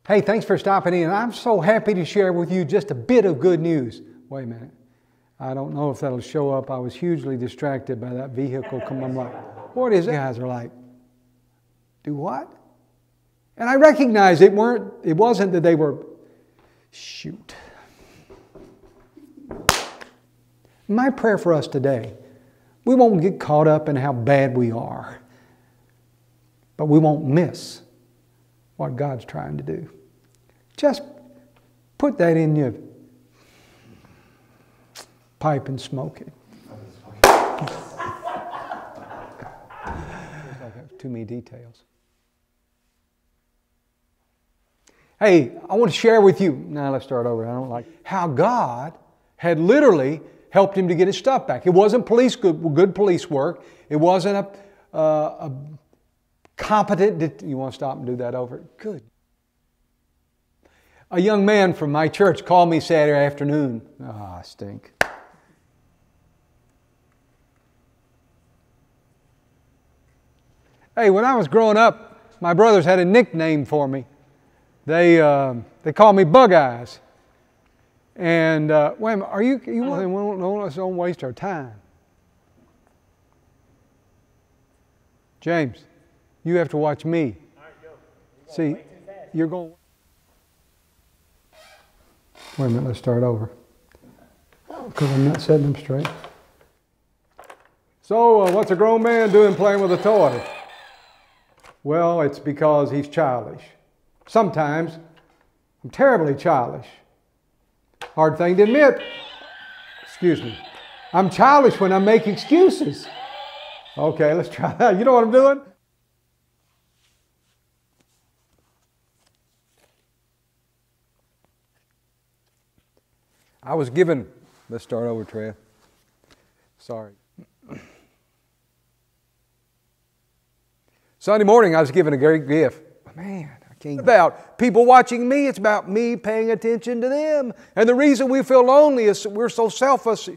Hey, thanks for stopping in. I'm so happy to share with you just a bit of good news. Wait a minute. I don't know if that'll show up. I was hugely distracted by that vehicle coming. I'm like, what is it? Guys are like, do what? And I recognize it wasn't that they were, shoot. My prayer for us today, we won't get caught up in how bad we are, but we won't miss what God's trying to do. Just put that in your pipe and smoke it. Too many details. Hey, I want to share with you, now let's start over, I don't like, how God had literally helped him to get his stuff back. It wasn't good police work. It wasn't a competent, you want to stop and do that over? Good. A young man from my church called me Saturday afternoon. I stink. Hey, when I was growing up, my brothers had a nickname for me. They called me Bug Eyes. And wait a minute, we don't waste our time. James, you have to watch me. All right, go. See, you're going. Wait a minute, let's start over. Because I'm not setting them straight. So, what's a grown man doing playing with a toy? Well, it's because he's childish. Sometimes I'm terribly childish. Hard thing to admit. Excuse me. I'm childish when I make excuses. Okay, let's try that. You know what I'm doing? I was given, let's start over, Trev. Sorry. Sunday morning, I was given a great gift. Man, I can't. About people watching me, it's about me paying attention to them. And the reason we feel lonely is we're so selfish.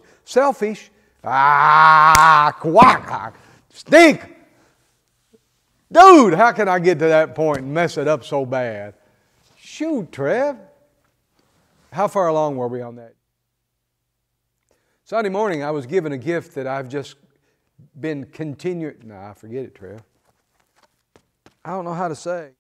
Quack, stink. Dude, how can I get to that point and mess it up so bad? Shoot, Trev. How far along were we on that? Sunday morning, I was given a gift that I've just been continuing. Nah, forget it, Trev. I don't know how to say.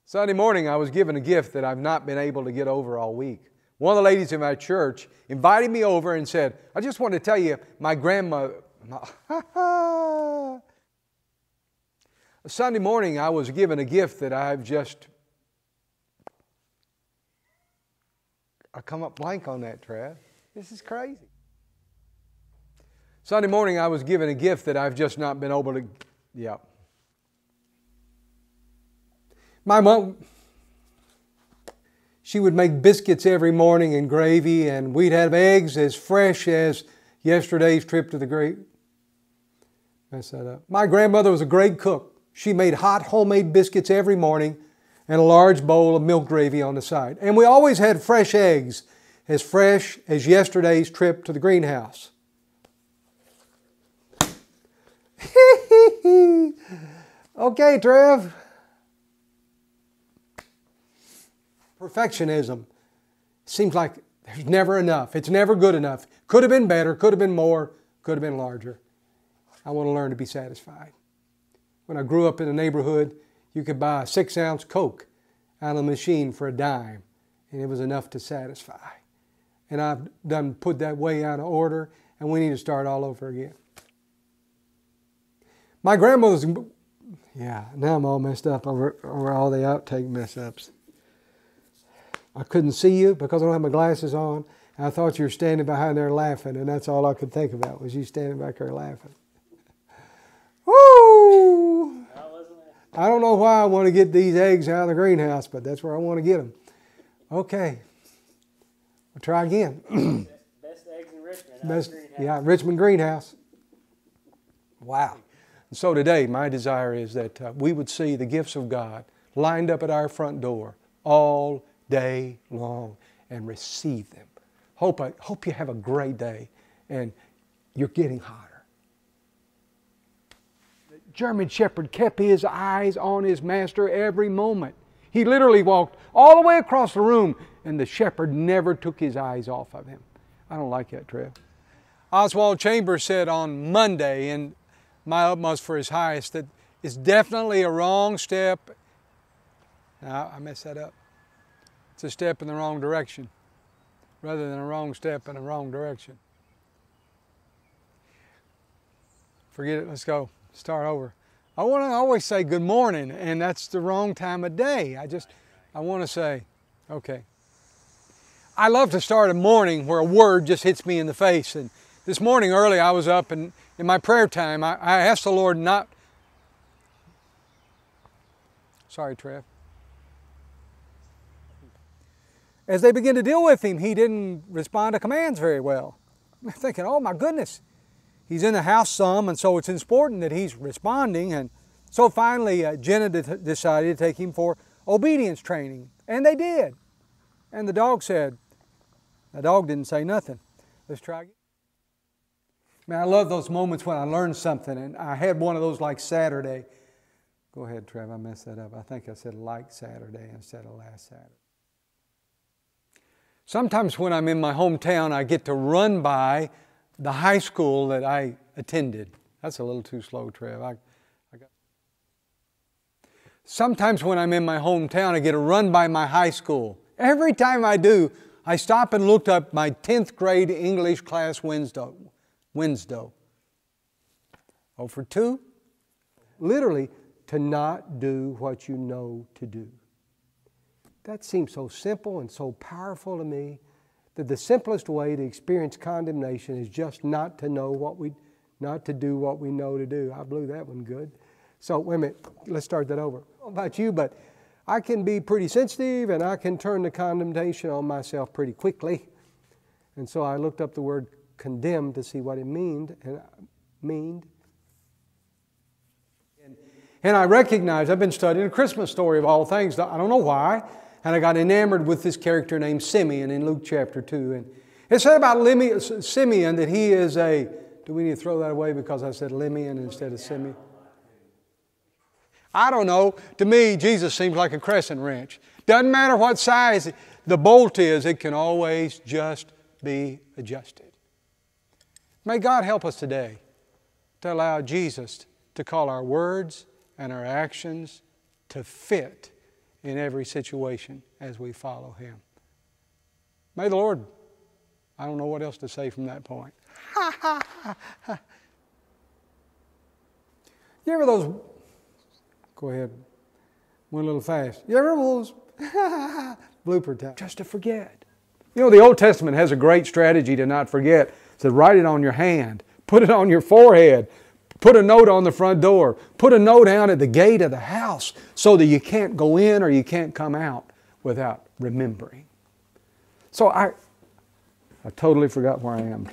Sunday morning, I was given a gift that I've not been able to get over all week. One of the ladies in my church invited me over and said, I just want to tell you, my grandmother... Sunday morning, I was given a gift that I've just... I come up blank on that, Trav. This is crazy. Sunday morning, I was given a gift that I've just not been able to... Yeah. My mom, she would make biscuits every morning and gravy, and we'd have eggs as fresh as yesterday's trip to the great... Mess that up. My grandmother was a great cook. She made hot homemade biscuits every morning and a large bowl of milk gravy on the side. And we always had fresh eggs, as fresh as yesterday's trip to the greenhouse. Okay, Trev. Perfectionism. Seems like there's never enough. It's never good enough. Could have been better, could have been more, could have been larger. I want to learn to be satisfied. When I grew up in a neighborhood, you could buy a 6-ounce Coke out of a machine for $0.10, and it was enough to satisfy. And I've done put that way out of order, and we need to start all over again. My grandmother's... Yeah, now I'm all messed up over all the outtake mess-ups. I couldn't see you because I don't have my glasses on. And I thought you were standing behind there laughing, and that's all I could think about was you standing back there laughing. Woo! I don't know why I want to get these eggs out of the greenhouse, but that's where I want to get them. Okay. We'll try again. Best eggs in Richmond. Yeah, Richmond greenhouse. Wow. And so today, my desire is that we would see the gifts of God lined up at our front door all day long and receive them. Hope you have a great day and you're getting hotter. The German shepherd kept his eyes on his master every moment. He literally walked all the way across the room, and the shepherd never took his eyes off of him. I don't like that, Trev. Oswald Chambers said on Monday in My Utmost for His Highest that it's definitely a wrong step. Now, I messed that up. It's a step in the wrong direction rather than a wrong step in the wrong direction. Forget it. Let's go. Start over. I want to always say good morning, and that's the wrong time of day. I want to say, okay. I love to start a morning where a word just hits me in the face. And this morning early I was up, and in my prayer time I asked the Lord not... Sorry, Trev. As they began to deal with him, he didn't respond to commands very well. I'm thinking, oh my goodness. He's in the house some, and so it's important that he's responding. And so finally, Jenna decided to take him for obedience training. And they did. And the dog didn't say nothing. Let's try again. Man, I love those moments when I learn something. And I had one of those like Saturday. Go ahead, Trev, I messed that up. I think I said like Saturday instead of last Saturday. Sometimes when I'm in my hometown, I get to run by the high school that I attended. That's a little too slow, Trev. Sometimes when I'm in my hometown, I get to run by my high school. Every time I do, I stop and look up my 10th grade English class Winslow. 0 for 2. Literally, to not do what you know to do. That seems so simple and so powerful to me that the simplest way to experience condemnation is just not to do what we know to do. I blew that one good. So wait a minute, let's start that over. I don't know about you, but I can be pretty sensitive and I can turn the condemnation on myself pretty quickly. And so I looked up the word condemn to see what it meaned. And I recognized, I've been studying a Christmas story of all things. I don't know why. And I got enamored with this character named Simeon in Luke chapter 2. And it said about Simeon that he is a... Do we need to throw that away because I said Limeon instead of Simeon? I don't know. To me, Jesus seems like a crescent wrench. Doesn't matter what size the bolt is, it can always just be adjusted. May God help us today to allow Jesus to call our words and our actions to fit in every situation as we follow Him. May the Lord, I don't know what else to say from that point. You ever those, go ahead, went a little fast. You ever those blooper time? Just to forget. You know, the Old Testament has a great strategy to not forget. It says write it on your hand, put it on your forehead, put a note on the front door, put a note out at the gate of the house so that you can't go in or you can't come out without remembering. So I totally forgot where I am.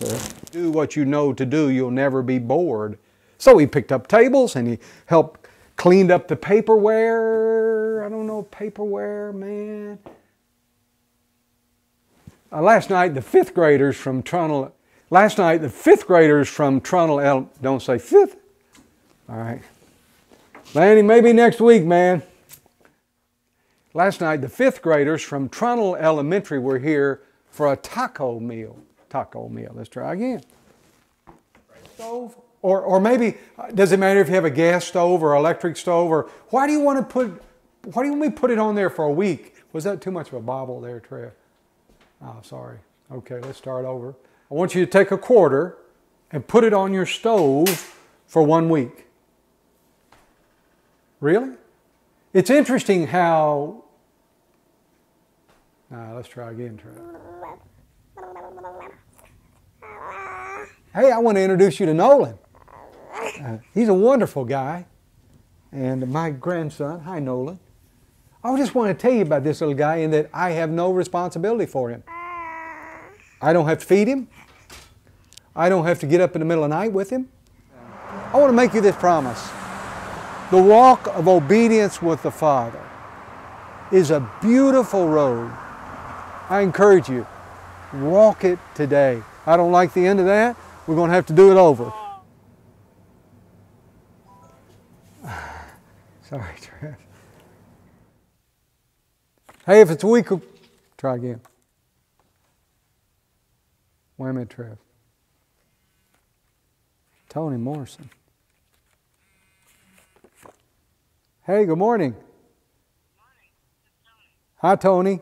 Do what you know to do, you'll never be bored. So he picked up tables and he helped cleaned up the paperware. I don't know, paperware, man. Last night, the fifth graders from Trundle, don't say fifth. All right. Lanny, maybe next week, man. Last night, the fifth graders from Trundle Elementary were here for a taco meal. Let's try again. Stove? Or maybe, does it matter if you have a gas stove or electric stove? Or why do you want me to put it on there for a week? Was that too much of a bobble there, Trev? Oh, sorry. Okay, let's start over. I want you to take a quarter and put it on your stove for 1 week. Really? It's interesting how... let's try again, Trev. Hey, I want to introduce you to Nolan. He's a wonderful guy. And my grandson, hi Nolan. I just want to tell you about this little guy in that I have no responsibility for him. I don't have to feed him. I don't have to get up in the middle of the night with him. I want to make you this promise. The walk of obedience with the Father is a beautiful road. I encourage you, walk it today. I don't like the end of that. We're going to have to do it over. Sorry, Trev. Hey, if it's a week, try again. Wait a minute, Trev. Tony Morrison. Hey, good morning. Hi, Tony.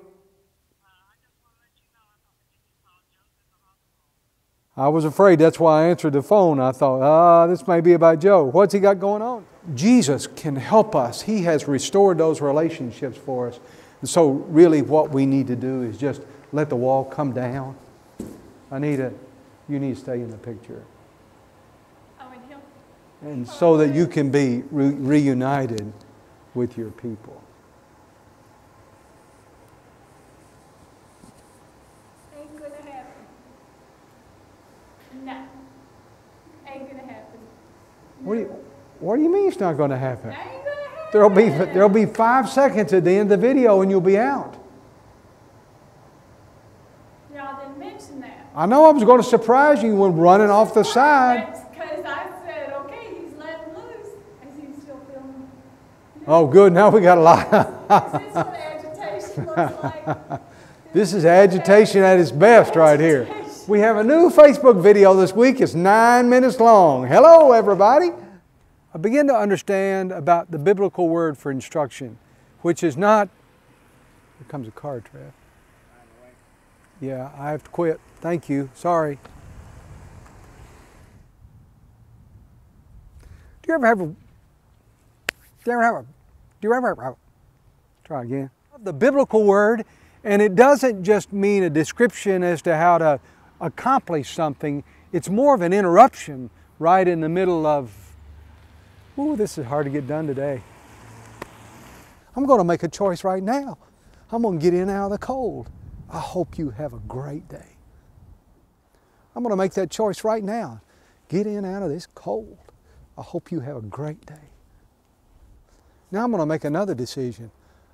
I was afraid. That's why I answered the phone. I thought, this may be about Joe. What's he got going on? Jesus can help us. He has restored those relationships for us. And so really what we need to do is just let the wall come down. Anita, you need to stay in the picture. And so that you can be reunited with your people. Ain't gonna happen. No. Ain't gonna happen. What do you mean it's not going to happen? Ain't gonna happen. There'll be 5 seconds at the end of the video and you'll be out. Y'all didn't mention that. I know I was going to surprise you when running off the side. That's because I said, okay, he's letting loose. Is he still filming? Oh, good. Now we got a lot. Is this what agitation looks like? This is agitation at its best right here. We have a new Facebook video this week. It's 9 minutes long. Hello, everybody. I begin to understand about the biblical word for instruction, which is not... Here comes a car, Trev. Yeah, I have to quit. Thank you. Sorry. Do you ever have... Try again. The biblical word, and it doesn't just mean a description as to how to accomplish something. It's more of an interruption right in the middle of, ooh, this is hard to get done today. I'm going to make a choice right now. I'm going to get in and out of the cold. I hope you have a great day. I'm going to make that choice right now. Get in and out of this cold. I hope you have a great day. Now I'm going to make another decision.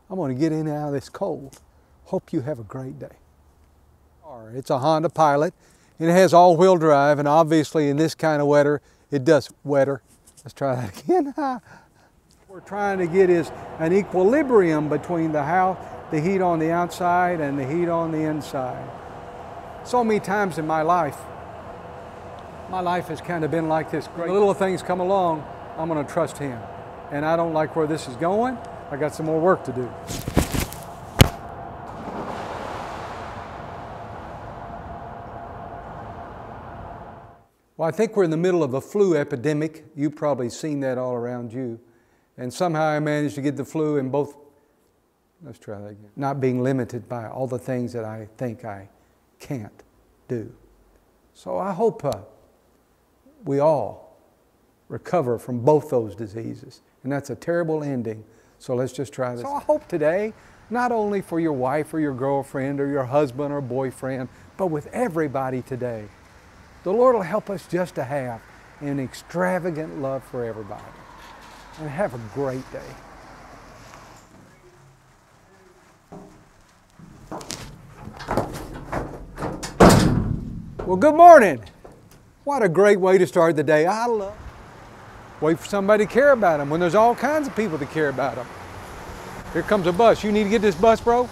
I'm going to get in and out of this cold. Hope you have a great day. It's a Honda Pilot, and it has all-wheel drive, and obviously in this kind of weather, it does weather. Let's try that again. What we're trying to get is an equilibrium between the house, the heat on the outside and the heat on the inside. So many times in my life has kind of been like this. Great little things come along, I'm going to trust Him. And I don't like where this is going. I got some more work to do. Well, I think we're in the middle of a flu epidemic. You've probably seen that all around you. And somehow I managed to get the flu in both, let's try that again, not being limited by all the things that I think I can't do. So I hope we all recover from both those diseases. And that's a terrible ending. So let's just try this. So I hope today, not only for your wife or your girlfriend or your husband or boyfriend, but with everybody today, the Lord will help us just to have an extravagant love for everybody. And have a great day. Well, good morning. What a great way to start the day. I love wait for somebody to care about them when there's all kinds of people to care about them. Here comes a bus. You need to get this bus, bro?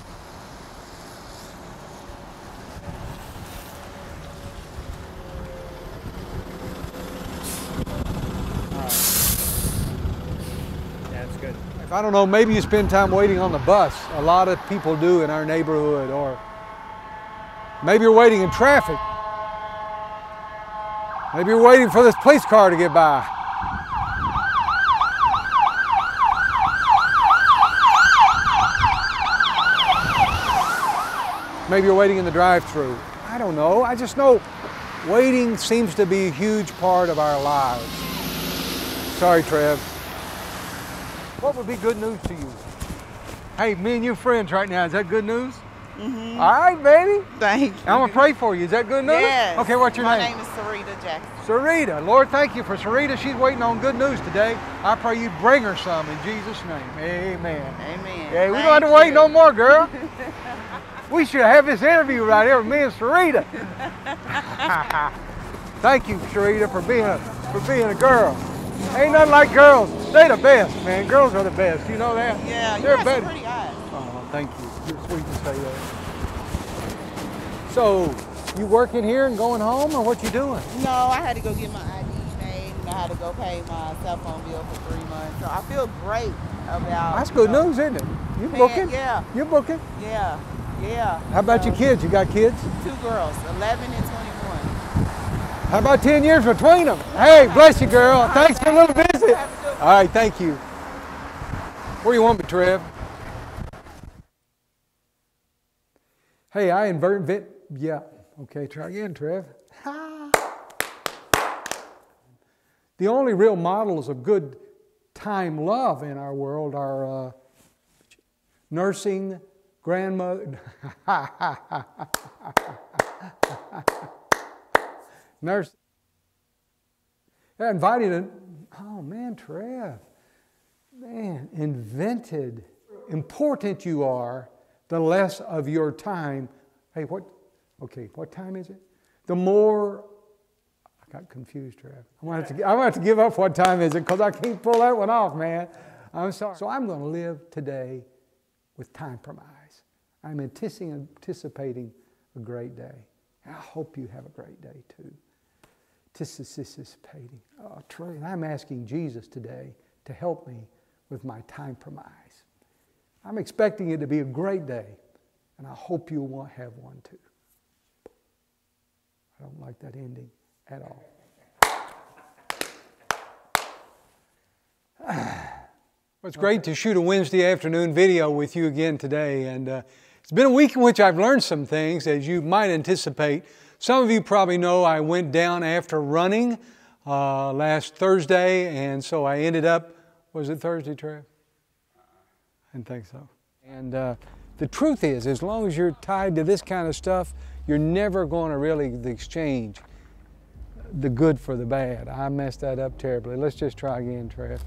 If I don't know, maybe you spend time waiting on the bus. A lot of people do in our neighborhood, or maybe you're waiting in traffic. Maybe you're waiting for this police car to get by. Maybe you're waiting in the drive-thru. I don't know. I just know waiting seems to be a huge part of our lives. Sorry, Trev. What would be good news to you? Hey, me and you friends right now. Is that good news? Mm-hmm. All right, baby. Thank you. I'm going to pray for you. Is that good news? Yes. Okay, what's your name? My name is Sarita Jackson. Sarita. Lord, thank you for Sarita. She's waiting on good news today. I pray you bring her some in Jesus' name. Amen. Amen. Yeah, we don't have to wait no more, girl. We should have this interview right here with me and Sarita. Thank you, Sarita, for being a girl. Ain't nothing like girls. They the best, man. Girls are the best. You know that? Yeah, they're you better. Some pretty eyes. Thank you. You're sweet to say that. So, you working here and going home, or what you doing? No, I had to go get my ID made, and I had to go pay my cell phone bill for 3 months. So I feel great about. That's good news, isn't it? You Man, booking? yeah. You booking? Yeah, yeah. How about your kids? You got kids? 2 girls, 11 and 21. How about 10 years between them? Hey, bless you, girl. Thanks for a little visit. All right, thank you. Where you want me, Trev? Hey, I invent. Yeah. Okay, try again, Trev. The only real models of good time love in our world are nursing, grandmother. Nurse. I invited a. Oh man, Trev. Man, invented. Important you are, the less of your time. Hey, what? Okay, what time is it? The more. I got confused, Trev. I'm going to have to give up what time is it because I can't pull that one off, man. I'm sorry. So I'm going to live today with compromise. I'm anticipating a great day. I hope you have a great day too. Anticipating. Oh, Trey, I'm asking Jesus today to help me with my compromise. I'm expecting it to be a great day, and I hope you will have one too. I don't like that ending at all. Well, it's great to shoot a Wednesday afternoon video with you again today, and it's been a week in which I've learned some things, as you might anticipate. Some of you probably know I went down after running last Thursday, and so I ended up, was it Thursday, Trev? I didn't think so. And the truth is, as long as you're tied to this kind of stuff, you're never going to really exchange the good for the bad. I messed that up terribly. Let's just try again, Trev.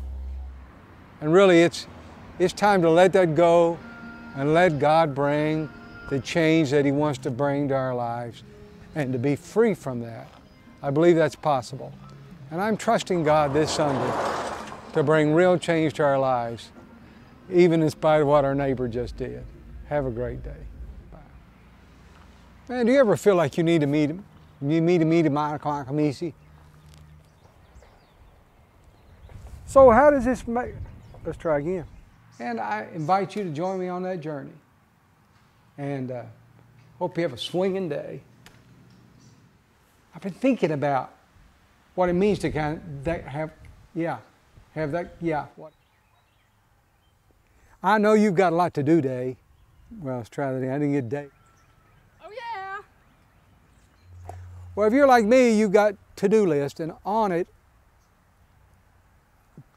And really, it's time to let that go and let God bring the change that He wants to bring to our lives and to be free from that. I believe that's possible. And I'm trusting God this Sunday to bring real change to our lives, even in spite of what our neighbor just did. Have a great day. Bye. Man, do you ever feel like you need to meet him? You meet him at Misi? So how does this make... Let's try again. And I invite you to join me on that journey. And hope you have a swinging day. I've been thinking about what it means to kind of have that. What? I know you've got a lot to do today. Well, let's try that again. I didn't get a day. Oh, yeah. Well, if you're like me, you've got to-do list, and on it,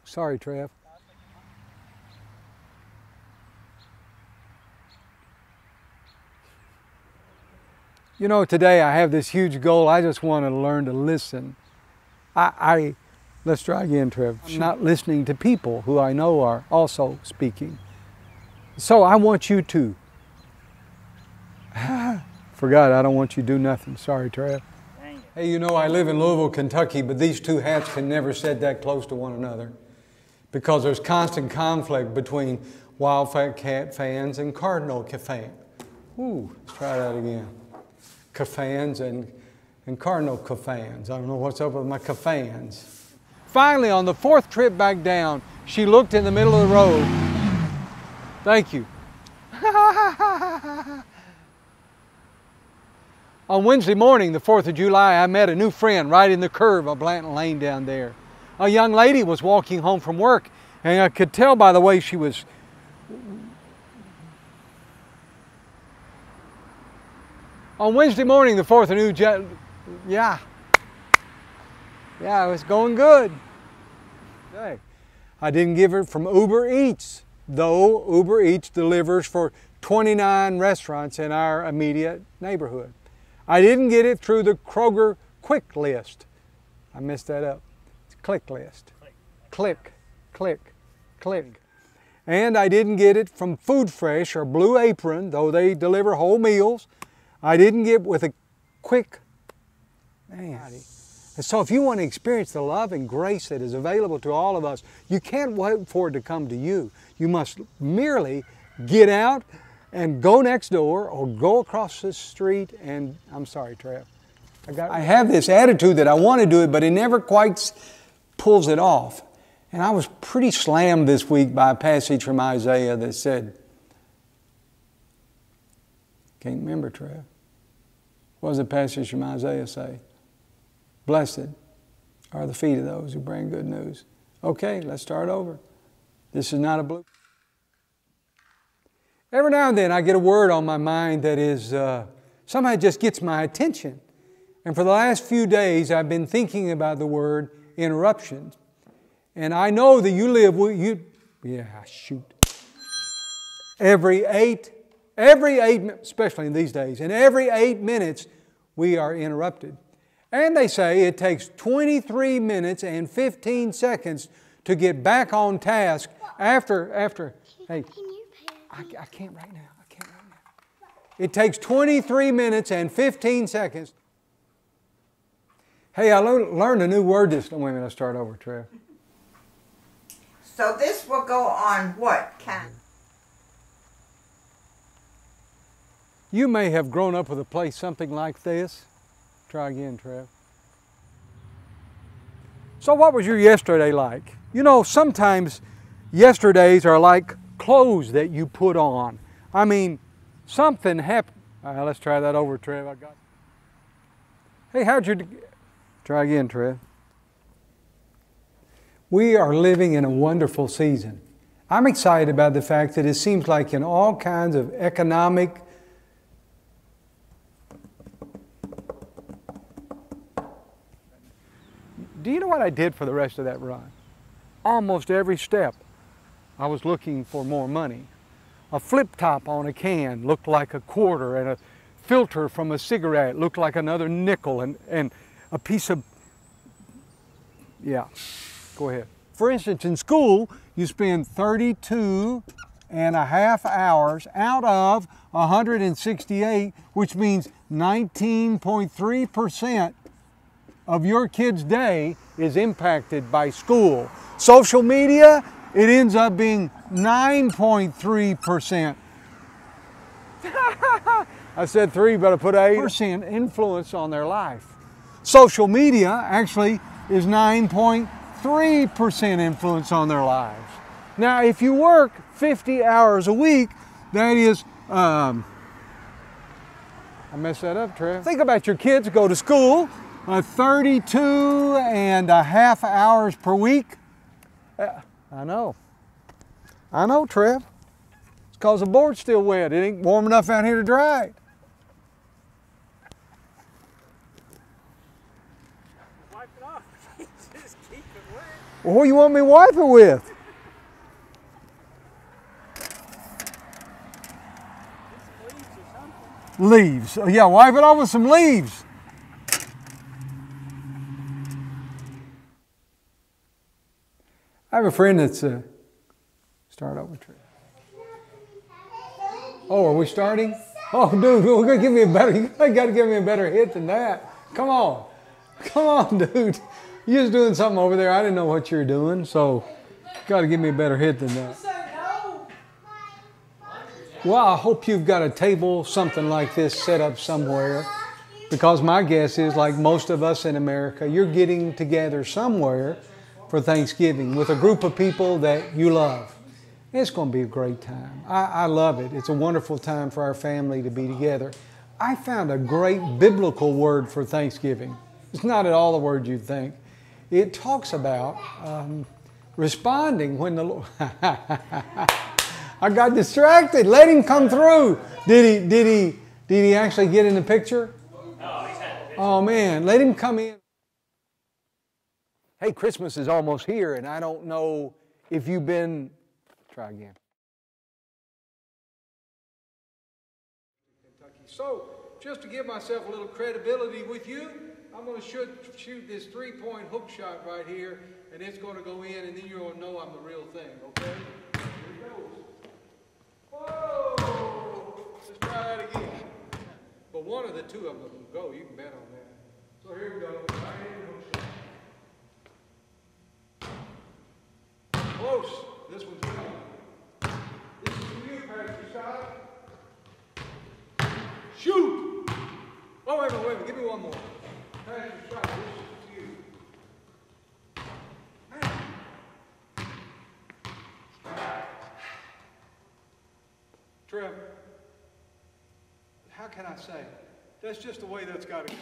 sorry, Trev. You know, today I have this huge goal. I just want to learn to listen. Let's try again, Trev. I'm not listening to people who I know are also speaking. So I want you to. Forgot, I don't want you to do nothing. Sorry, Trev. Hey, you know, I live in Louisville, Kentucky, but these two hats can never sit that close to one another because there's constant conflict between Wildcat fans and Cardinal fans. Ooh, let's try that again. Fans and Cardinal fans. I don't know what's up with my fans. Finally, on the 4th trip back down, she looked in the middle of the road. Thank you. On Wednesday morning, the 4th of July, I met a new friend right in the curve of Blanton Lane down there. A young lady was walking home from work, and I could tell by the way she was. On Wednesday morning, the 4th of July, yeah, it was going good. Okay. I didn't give it from Uber Eats, though Uber Eats delivers for 29 restaurants in our immediate neighborhood. I didn't get it through the Kroger Quick List. I messed that up. It's Click List. Click. And I didn't get it from Food Fresh or Blue Apron, though they deliver whole meals. I didn't get with a quick, man. And so if you want to experience the love and grace that is available to all of us, you can't wait for it to come to you. You must merely get out, and go next door or go across the street and, I'm sorry, Trev. I have this attitude that I want to do it, but it never quite pulls it off. And I was pretty slammed this week by a passage from Isaiah that said, can't remember, Trev. What does the passage from Isaiah say? Blessed are the feet of those who bring good news. Okay, let's start over. This is not a blooper. Every now and then I get a word on my mind that is somehow just gets my attention. And for the last few days I've been thinking about the word interruptions. And I know that you live, every eight, especially in these days, and every 8 minutes we are interrupted. And they say it takes 23 minutes and 15 seconds to get back on task after hey, I can't right now. It takes 23 minutes and 15 seconds. Hey, I learned a new word this... Wait a minute, I'll start over, Trev. So this will go on what kind? You may have grown up with a place something like this. Try again, Trev. So what was your yesterday like? You know, sometimes yesterdays are like clothes that you put on. I mean, something happened. All right, let's try that over, Trev. I got. Hey, how'd you... Try again, Trev. We are living in a wonderful season. I'm excited about the fact that it seems like in all kinds of economic... Do you know what I did for the rest of that run? Almost every step, I was looking for more money. A flip top on a can looked like a quarter, and a filter from a cigarette looked like another nickel, and a piece of... Yeah, go ahead. For instance, in school, you spend 32 and a half hours out of 168, which means 19.3% of your kid's day is impacted by school. Social media, it ends up being 9.3%. I said 3, but I put 8% influence on their life. Social media actually is 9.3% influence on their lives. Now, if you work 50 hours a week, that is, I messed that up, Trev. Think about your kids go to school, 32 and a half hours per week. I know, Trev. It's because the board's still wet. It ain't warm enough out here to dry it. Wipe it off. Just keep it wet. Well, what do you want me to wipe it with? Leaves or something. Leaves. Oh, yeah, wipe it off with some leaves. I have a friend that's start over. Oh, are we starting? Oh, dude, we're gonna give me a better. You got to give me a better hit than that. Come on, dude. You're just doing something over there. I didn't know what you were doing, so got to give me a better hit than that. Well, I hope you've got a table, something like this, set up somewhere, because my guess is, like most of us in America, you're getting together somewhere for Thanksgiving with a group of people that you love. It's going to be a great time. I love it. It's a wonderful time for our family to be together. I found a great biblical word for Thanksgiving. It's not at all the word you'd think. It talks about responding when the Lord... I got distracted. Let him come through. Did he actually get in the picture? No, he's had the picture. Oh man, let him come in. Hey, Christmas is almost here, and I don't know if you've been... Try again. So, just to give myself a little credibility with you, I'm going to shoot this three-point hook shot right here, and it's going to go in, and then you're going to know I'm the real thing, okay? Here it goes. Whoa! Let's try that again. But one of the two of them will go. You can bet on that. So here we go. Right-hand hook shot. Close. This one's good. This is for you, Pastor Scott. Shoot! Oh, wait a minute. Give me one more. Pass your shot. This is you. Trev, how can I say? That's just the way that's got to go.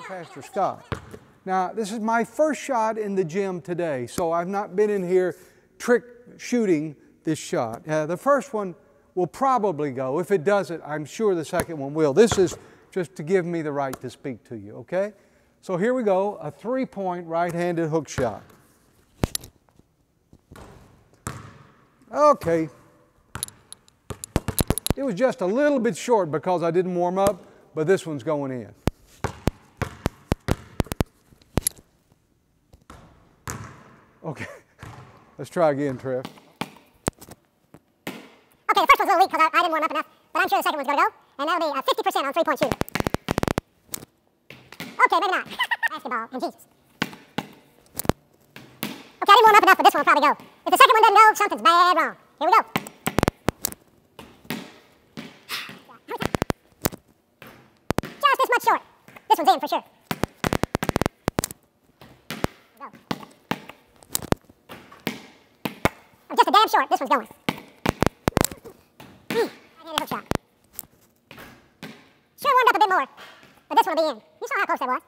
Pastor Scott. Now, this is my first shot in the gym today, so I've not been in here trick shooting this shot. The first one will probably go. If it doesn't, I'm sure the second one will. This is just to give me the right to speak to you, okay? So here we go, a three-point right-handed hook shot. Okay. It was just a little bit short because I didn't warm up, but this one's going in. Okay, let's try again, Trev. Okay, the first one's a little weak because I didn't warm up enough, but I'm sure the second one's going to go, and that'll be 50% on three-point shooter. Okay, maybe not. Basketball, and Jesus. Okay, I didn't warm up enough, but this one will probably go. If the second one doesn't go, something's bad wrong. Here we go. Just this much short. This one's in for sure. I'm just a damn short. This one's going. Right-handed hook shot. Sure warmed up a bit more, but this one will be in. You saw how close that was.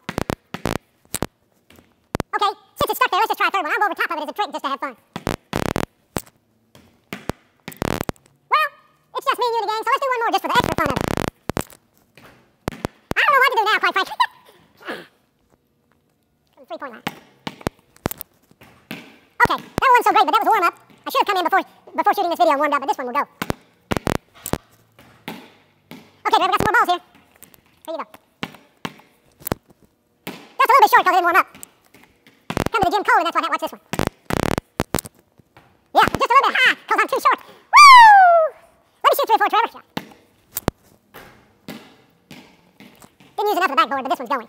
Okay, since it's stuck there, let's just try a third one. I'll go over top of it as a trick just to have fun. Well, it's just me and you in the gang, so let's do one more just for the extra fun of it. I don't know what to do now, quite frankly. From the three-point line. Okay, that wasn't so great, but that was a warm-up. I should have come in before shooting this video and warmed up, but this one will go. Okay, Trevor, we got some more balls here. Here you go. Just a little bit short because I didn't warm up. Come to the gym cold, and that's why I watch this one. Yeah, just a little bit high because I'm too short. Woo! Let me shoot 3 or 4, Trevor. Didn't use enough of the backboard, but this one's going.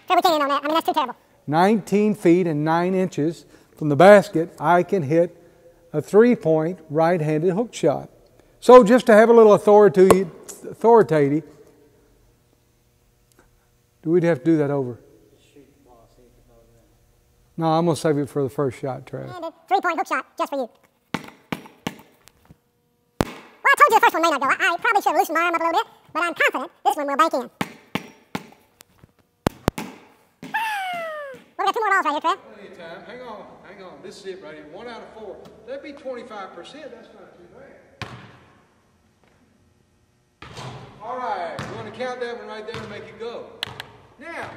Trevor, we can't in on that. I mean, that's too terrible. 19 feet and 9 inches from the basket, I can hit a three-point right-handed hook shot. So just to have a little authoritative, do we have to do that over? No, I'm going to save it for the first shot, Trav. And a three-point hook shot just for you. Well, I told you the first one may not go. I probably should have loosened my arm up a little bit, but I'm confident this one will bank in. Well, we got 2 more balls right here, Trev. Plenty of time. Hang on. This is it right here. 1 out of 4. That'd be 25%. That's not too bad. All right. We're going to count that one right there to make it go. Now,